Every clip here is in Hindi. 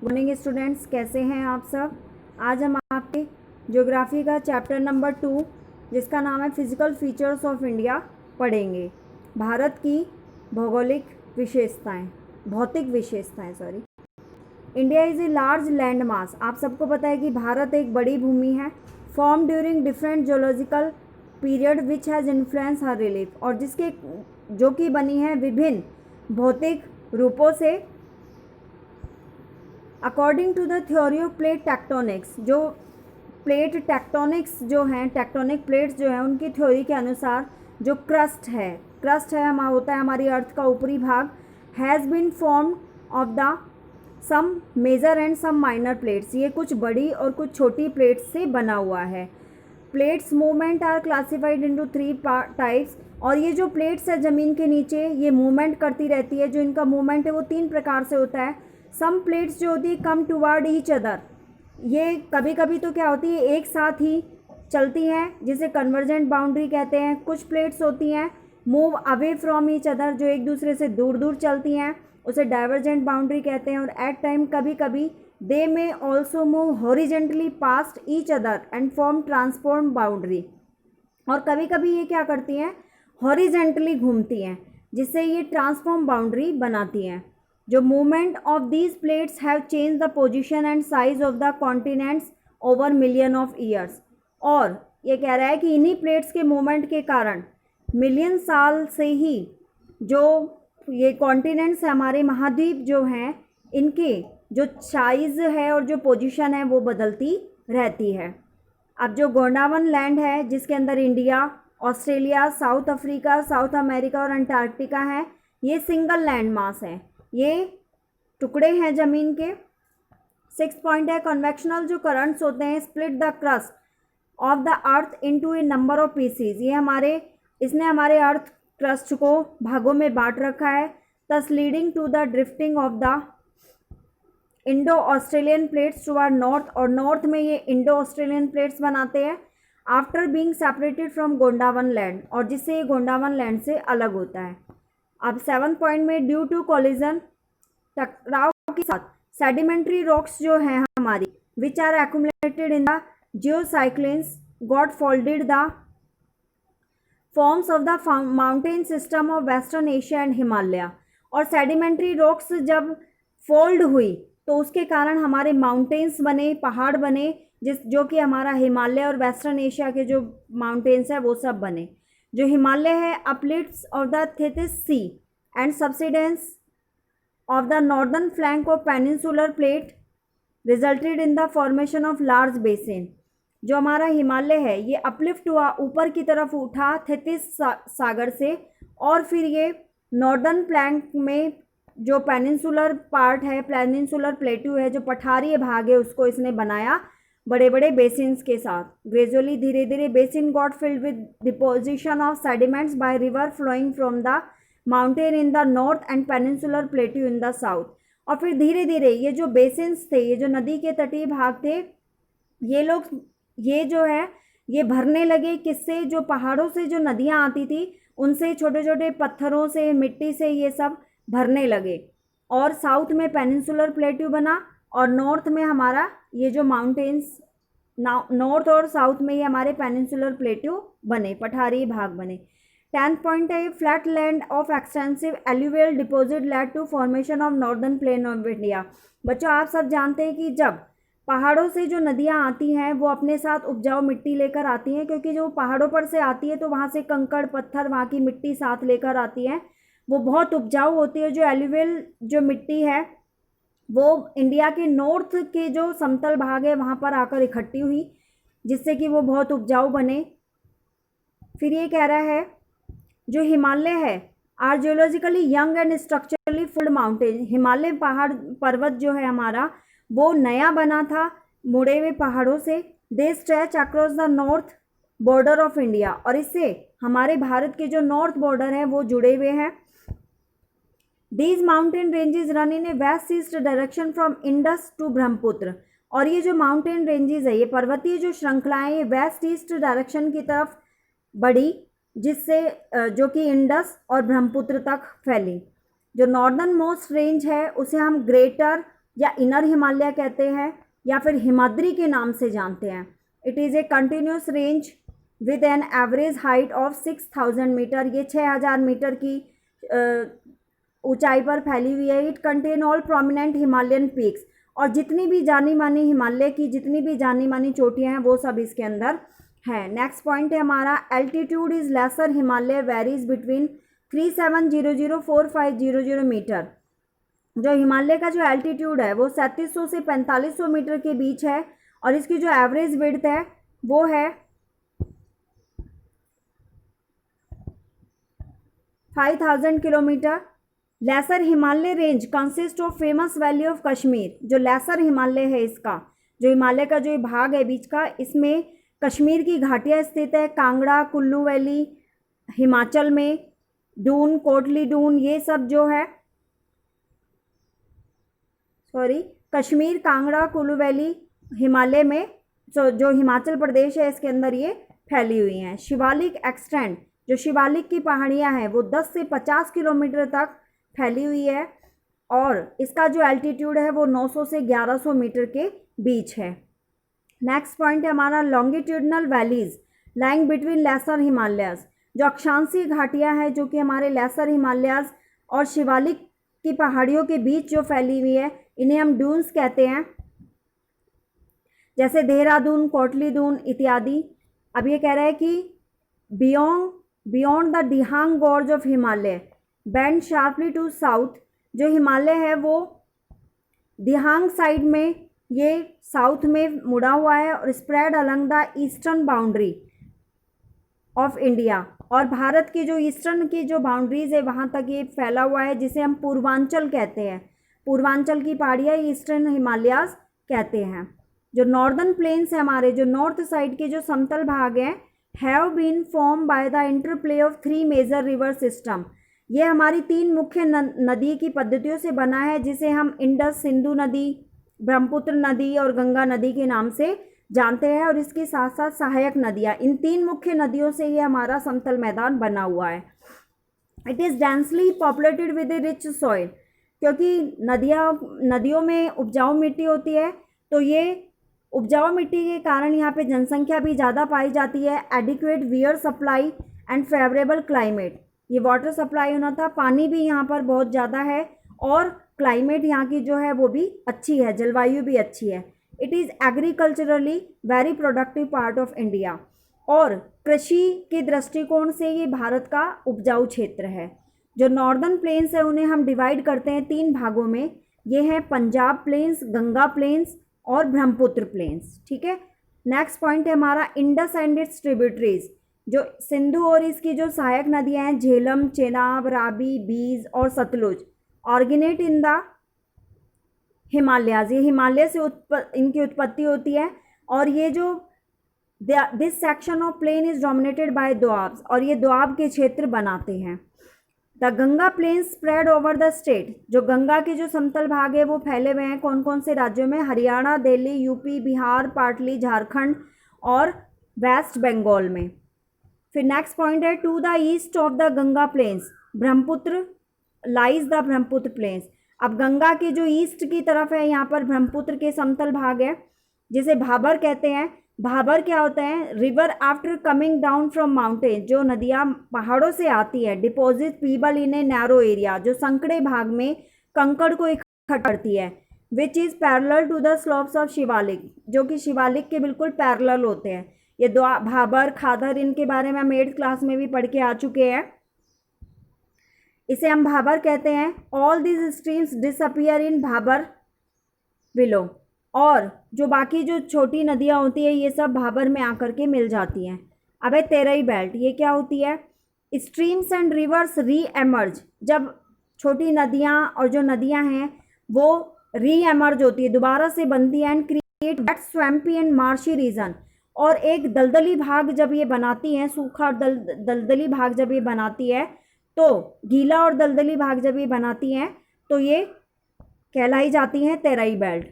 मॉर्निंग स्टूडेंट्स, कैसे हैं आप सब। आज हम आपके ज्योग्राफी का चैप्टर नंबर 2 जिसका नाम है फिजिकल फीचर्स ऑफ इंडिया पढ़ेंगे। भारत की भौगोलिक विशेषताएं, भौतिक विशेषताएं sorry. India is a large land mass. आप सबको पता है कि भारत एक बड़ी भूमि है। Form during different geological period which has influence her relief, और जिसके जो कि बनी है विभिन्न भौतिक रूपों से। According to the theory of plate tectonics, जो प्लेट टेक्टोनिक्स जो हैं, टेक्टोनिक प्लेट्स जो हैं, उनकी थ्योरी के अनुसार जो क्रस्ट है हमारा होता है हमारी अर्थ का ऊपरी भाग, has been formed of the some major and some minor plates. ये कुछ बड़ी और कुछ छोटी प्लेट्स से बना हुआ है। Plates movement are classified into 3 types, और ये जो प्लेट्स है ज़मीन के नीचे ये मूवमेंट करती रहती है। जो इनका मूवमेंट है वो 3 प्रकार से होता है। सम प्लेट्स जो होती है कम टुवर्ड ईच अदर, ये कभी कभी तो क्या होती है एक साथ ही चलती हैं, जिसे कन्वर्जेंट बाउंड्री कहते हैं। कुछ प्लेट्स होती हैं move away from each other, जो एक दूसरे से दूर दूर चलती हैं, उसे डाइवर्जेंट बाउंड्री कहते हैं। और एट टाइम कभी कभी दे में also move horizontally past each other and form transform boundary, और कभी कभी ये क्या करती हैं हॉरिजेंटली घूमती हैं, जिससे ये ट्रांसफॉर्म बाउंड्री बनाती हैं। जो movement of these plates have change the position and size of the continents over million of years, और ये कह रहा है कि इन्हीं प्लेट्स के मूवमेंट के कारण मिलियन साल से ही जो ये कॉन्टिनेंट्स हमारे महाद्वीप जो हैं, इनके जो साइज है और जो पोजीशन है वो बदलती रहती है। अब जो गोंडावन लैंड है, जिसके अंदर India, Australia, south Africa, south America और अंटार्कटिका है, ये सिंगल लैंड मास है, ये टुकड़े हैं ज़मीन के। 6 पॉइंट है कन्वेक्शनल जो करंट्स होते हैं split the crust of the earth into a number of pieces. इसने हमारे अर्थ क्रस्ट को भागों में बांट रखा है, thus leading to the drifting of the Indo Australian plates toward north, और नॉर्थ में ये इंडो ऑस्ट्रेलियन प्लेट्स बनाते हैं after being separated from Gondwana land, और जिससे ये गोंडावन लैंड से अलग होता है। अब 7 पॉइंट में ड्यू टू कॉलिजन, टकराव के साथ सेडिमेंट्री रॉक्स जो हैं हमारी which are accumulated in the geosynclines got folded the forms of the mountain system of western Asia and Himalaya. और सेडिमेंट्री रॉक्स जब फोल्ड हुई तो उसके कारण हमारे माउंटेन्स बने, पहाड़ बने, जो कि हमारा हिमालय और वेस्टर्न एशिया के जो माउंटेन्स है वो सब बने। जो हिमालय है uplifts of the Tethys sea and subsidence of the northern flank of peninsular plate resulted in the formation of large basin. जो हमारा हिमालय है ये अपलिफ्ट हुआ, ऊपर की तरफ उठा थेथिस सागर से, और फिर ये नॉर्दर्न फ्लैंक में जो पेनिनसुलर पार्ट है, पेनिनसुलर प्लेट्यू है, जो पठारीय भाग है, उसको इसने बनाया बड़े बड़े बेसिन्स के साथ। ग्रेजुअली धीरे धीरे basin got filled with deposition of sediments by river flowing from the mountain in the north and peninsular plateau in the south. और फिर धीरे धीरे ये जो बेसिन्स थे, ये जो नदी के तटीय भाग थे, ये जो है ये भरने लगे किससे, जो पहाड़ों से जो नदियाँ आती थी उनसे, छोटे छोटे पत्थरों से, मिट्टी से, ये सब भरने लगे। और साउथ में पेनिनसुलर प्लेट्यू बना, और नॉर्थ में हमारा ये जो माउंटेन्स, नॉर्थ और साउथ में ये हमारे पेनिनसुलर प्लेट्यू बने, पठारी भाग बने। 10th पॉइंट है flat land of extensive alluvial deposit led to formation of northern plain of India. बच्चों, आप सब जानते हैं कि जब पहाड़ों से जो नदियाँ आती हैं वो अपने साथ उपजाऊ मिट्टी लेकर आती हैं, क्योंकि जो पहाड़ों पर से आती है तो वहाँ से कंकड़ पत्थर, वहाँ की मिट्टी साथ लेकर आती हैं, वो बहुत उपजाऊ होती है। जो एल्यूवियल जो मिट्टी है वो इंडिया के नॉर्थ के जो समतल भाग है वहाँ पर आकर इकट्ठी हुई, जिससे कि वो बहुत उपजाऊ बने। फिर ये कह रहा है जो हिमालय है are geologically young and structurally folded mountain. Himalaya पहाड़ पर्वत जो है हमारा वो नया बना था मुड़े हुए पहाड़ों से। They stretch across the north border of India, और इससे हमारे भारत के जो नॉर्थ बॉर्डर है वो जुड़े हुए हैं। These mountain ranges run in a west east direction from Indus to Brahmaputra, और ये जो माउंटेन रेंजेस है, ये पर्वतीय जो श्रृंखलाएं, ये वेस्ट ईस्ट डायरेक्शन की तरफ बढ़ी, जिससे जो कि इंडस और ब्रह्मपुत्र तक फैली। जो नॉर्दर्न मोस्ट रेंज है उसे हम ग्रेटर या इनर हिमालय कहते हैं या फिर हिमाद्री के नाम से जानते हैं। It is a continuous range with an average height of 6000 metre. ये 6000 मीटर की ऊंचाई पर फैली हुई है। It contain all prominent Himalayan peaks, और जितनी भी जानी मानी हिमालय की जितनी भी जानी मानी चोटियाँ हैं वो सब इसके अंदर है। नेक्स्ट पॉइंट है हमारा, altitude is lesser Himalaya varies between 3700-4500 metre. जो हिमालय का जो एल्टीट्यूड है वो 3700 से 4500 मीटर के बीच है, और इसकी जो एवरेज विड्थ है वो है 5000 kilometre. Lesser Himalaya range consist of famous valley of Kashmir. जो लेसर हिमालय है, इसका जो हिमालय का जो भाग है बीच का, इसमें कश्मीर की घाटियाँ स्थित है। कांगड़ा, कुल्लू वैली हिमाचल में, दून, कोटली दून, ये सब जो है कश्मीर, कांगड़ा, कुल्लू वैली हिमालय में, जो हिमाचल प्रदेश है इसके अंदर ये फैली हुई हैं। शिवालिक एक्सटेंड, जो शिवालिक की पहाड़ियाँ हैं वो 10 से 50 किलोमीटर तक फैली हुई है, और इसका जो एल्टीट्यूड है वो 900 से 1100 मीटर के बीच है। नेक्स्ट पॉइंट है हमारा, longitudinal valleys lying between lesser Himalayas. जो अक्षांशीय घाटियाँ हैं जो कि हमारे लेसर हिमालयाज और शिवालिक की पहाड़ियों के बीच जो फैली हुई है, इन्हें हम डून्स कहते हैं, जैसे देहरादून, कोटली दून इत्यादि। अब ये कह रहा है कि beyond the Dihang gorge of Himalaya bend sharply to south. जो हिमालय है वो दिहांग साइड में ये साउथ में मुड़ा हुआ है, और spread Alang the eastern boundary of India. और भारत की जो ईस्टर्न की जो बाउंड्रीज है वहाँ तक ये फैला हुआ है, जिसे हम पूर्वांचल कहते हैं। पूर्वांचल की पहाड़ियाँ ईस्टर्न हिमालयाज कहते हैं। जो नॉर्दर्न प्लेन्स है हमारे, जो नॉर्थ साइड के जो समतल भाग हैं, have been form by the interplay of 3 major river system. ये हमारी 3 मुख्य नदी की पद्धतियों से बना है, जिसे हम इंडस, सिंधु नदी, ब्रह्मपुत्र नदी और गंगा नदी के नाम से जानते हैं, और इसके साथ साथ सहायक नदियाँ। इन 3 मुख्य नदियों से ये हमारा समतल मैदान बना हुआ है। It is densely populated with A rich soil, क्योंकि नदियों में उपजाऊ मिट्टी होती है, तो ये उपजाऊ मिट्टी के कारण यहाँ पे जनसंख्या भी ज़्यादा पाई जाती है। Adequate wear supply and favourable climate, ये वाटर सप्लाई होना था, पानी भी यहाँ पर बहुत ज़्यादा है, और क्लाइमेट यहाँ की जो है वो भी अच्छी है, जलवायु भी अच्छी है। It is agriculturally very productive part of India, और कृषि के दृष्टिकोण से ये भारत का उपजाऊ क्षेत्र है। जो नॉर्दर्न प्लेन्स है उन्हें हम डिवाइड करते हैं 3 भागों में। ये है पंजाब प्लेन्स, गंगा प्लेन्स और ब्रह्मपुत्र प्लेन्स। ठीक है। नेक्स्ट पॉइंट है हमारा, इंडस एंड इट्स ट्रिब्यूटरीज। जो सिंधु और इसकी जो सहायक नदियाँ हैं, झेलम, चेनाब, रावी, बीज और सतलुज, ऑर्गेनेट इन द हिमालयाज। ये हिमालय से इनकी उत्पत्ति होती है, और ये जो this section of plain is dominated by doabs, और ये दोआब के क्षेत्र बनाते हैं। The Ganga plain spread over the state. जो गंगा के जो समतल भाग है वो फैले हुए हैं कौन कौन से राज्यों में, हरियाणा, दिल्ली, यूपी, बिहार, पाटली, झारखंड और वेस्ट बंगाल में। फिर नेक्स्ट पॉइंट है, to the east of the Ganga plains Brahmaputra lies the Brahmaputra plains. अब गंगा के जो ईस्ट की तरफ है यहाँ पर ब्रह्मपुत्र के समतल भाग है, जिसे भाबर कहते हैं। भाबर क्या होता है, river after coming down from mountain. जो नदियाँ पहाड़ों से आती है, deposit pebble in a narrow area, जो संकड़े भाग में कंकड़ को इकट्ठा करती है, which is parallel to the slopes of Shivalik, जो कि शिवालिक के बिल्कुल पैरेलल होते हैं। ये दो भाबर, खादर, इनके बारे में हम 8th क्लास में भी पढ़ के आ चुके हैं। इसे हम भाबर कहते हैं। All this streams disappear in Bhabar below, और जो बाकी जो छोटी नदियाँ होती है ये सब भाबर में आकर के मिल जाती हैं। अब है तेरई बेल्ट, ये क्या होती है, स्ट्रीम्स एंड रिवर्स री एमर्ज। जब छोटी नदियाँ और जो नदियाँ हैं वो री एमर्ज होती है, दोबारा से बनती है, and create that swampy and marshy region. और एक दलदली भाग जब ये बनाती हैं, सूखा और दलदली भाग जब ये बनाती है, तो गीला और दलदली भाग जब ये बनाती हैं तो ये कहलाई जाती हैं तेरई बेल्ट।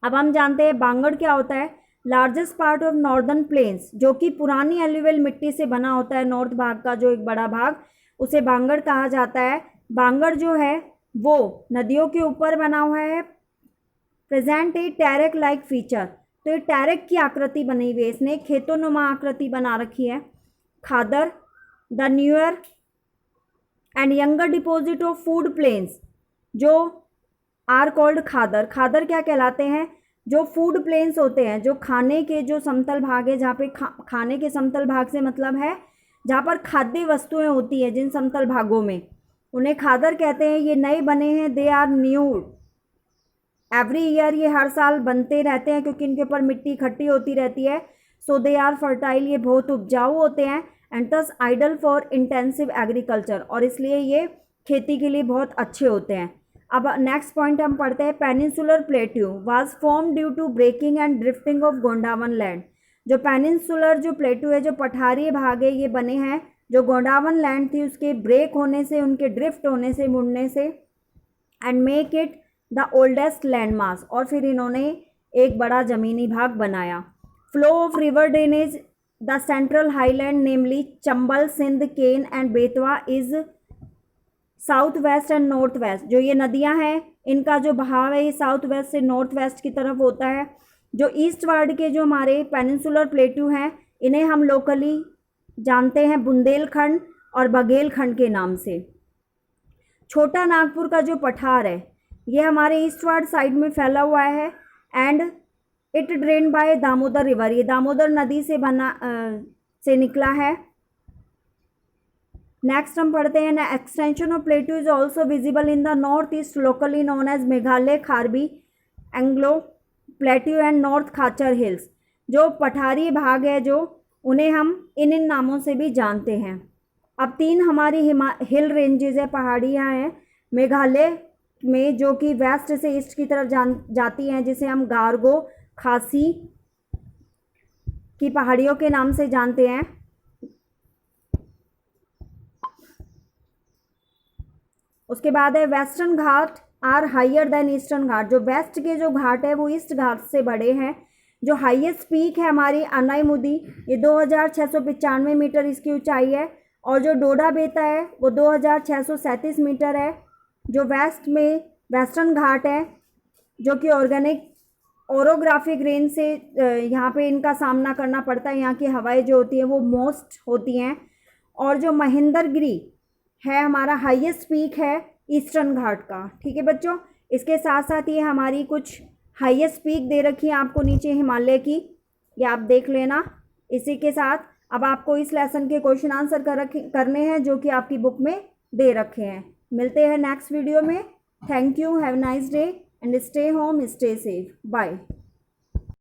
अब हम जानते हैं बांगड़ क्या होता है, largest part of northern plains, जो कि पुरानी एल्यूवियल मिट्टी से बना होता है। नॉर्थ भाग का जो एक बड़ा भाग, उसे बांगड़ कहा जाता है। बांगड़ जो है वो नदियों के ऊपर बना हुआ है, प्रेजेंट ए टैरेक लाइक फीचर, तो ये टैरेक की आकृति बनी हुई है, इसने खेतोनुमा आकृति बना रखी है। Khadar, the newer and younger deposit of flood plains जो आर कॉल्ड खादर। खादर क्या कहलाते हैं? जो फूड प्लेन्स होते हैं, जो खाने के जो समतल भाग है, जहाँ पे खाने के समतल भाग से मतलब है जहाँ पर खाद्य वस्तुएं होती है, जिन समतल भागों में, उन्हें खादर कहते हैं। ये नए बने हैं, they are new every year, ये हर साल बनते रहते हैं क्योंकि इनके ऊपर मिट्टी इकट्ठी होती रहती है। सो दे आर फर्टाइल, ये बहुत उपजाऊ होते हैं। And thus ideal for intensive agriculture, और इसलिए ये खेती के लिए बहुत अच्छे होते हैं। अब नेक्स्ट पॉइंट हम पढ़ते हैं। Peninsular plateau was form due to breaking and drifting of Gondwana land. जो पेनिनसुलर जो प्लेट्यू है, जो पठारी भाग है, ये बने हैं जो गोंडावन लैंड थी उसके ब्रेक होने से, उनके ड्रिफ्ट होने से, मुड़ने से। And make it the oldest land mass, और फिर इन्होंने एक बड़ा ज़मीनी भाग बनाया। Flow of river drainage the central highland namely Chambal, Sindh, Ken and Betwa is south west and north west. जो ये नदियां हैं, इनका जो बहाव है ये साउथ वेस्ट से नॉर्थ वेस्ट की तरफ होता है। जो ईस्ट वार्ड के जो हमारे पेनिनसुलर प्लेट्यू हैं, इन्हें हम लोकली जानते हैं बुंदेलखंड और बघेलखंड के नाम से। छोटा नागपुर का जो पठार है, ये हमारे ईस्टवर्ड साइड में फैला हुआ है। And it drain by Damodar river, ये दामोदर नदी से से निकला है। नेक्स्ट हम पढ़ते हैं ना, extension of plateau is also visible in the north east locally known as Meghalaya, Karbi, Anglong plateau and north Cachar hills. जो पठारी भाग है जो, उन्हें हम इन नामों से भी जानते हैं। अब 3 हमारी हिल रेंजेस है, पहाड़ियाँ हैं मेघालय में, जो कि वेस्ट से ईस्ट की तरफ जाती हैं, जिसे हम गारगो खासी की पहाड़ियों के नाम से जानते हैं। उसके बाद है western Ghat are higher than eastern Ghat. जो वेस्ट के जो घाट है वो ईस्ट घाट से बड़े हैं। जो हाईएस्ट पीक है हमारी अनाईमुदी, ये 2695 मीटर इसकी ऊंचाई है। और जो डोडा बेता है वो 2637 मीटर है। जो वेस्ट में वेस्टर्न घाट है, जो कि ऑर्गेनिक ओरोग्राफिक रेंज से यहाँ पे इनका सामना करना पड़ता है। यहाँ की हवाएं जो होती है वो मोस्ट होती हैं। और जो महेंद्रगिरी है हमारा हाईएस्ट पीक है ईस्टर्न घाट का। ठीक है बच्चों, इसके साथ साथ ये हमारी कुछ हाईएस्ट पीक दे रखी है आपको नीचे हिमालय की, ये आप देख लेना। इसी के साथ अब आपको इस लेसन के क्वेश्चन आंसर करने हैं जो कि आपकी बुक में दे रखे हैं। मिलते हैं नेक्स्ट वीडियो में। Thank you, have nice day and stay home, stay safe, bye.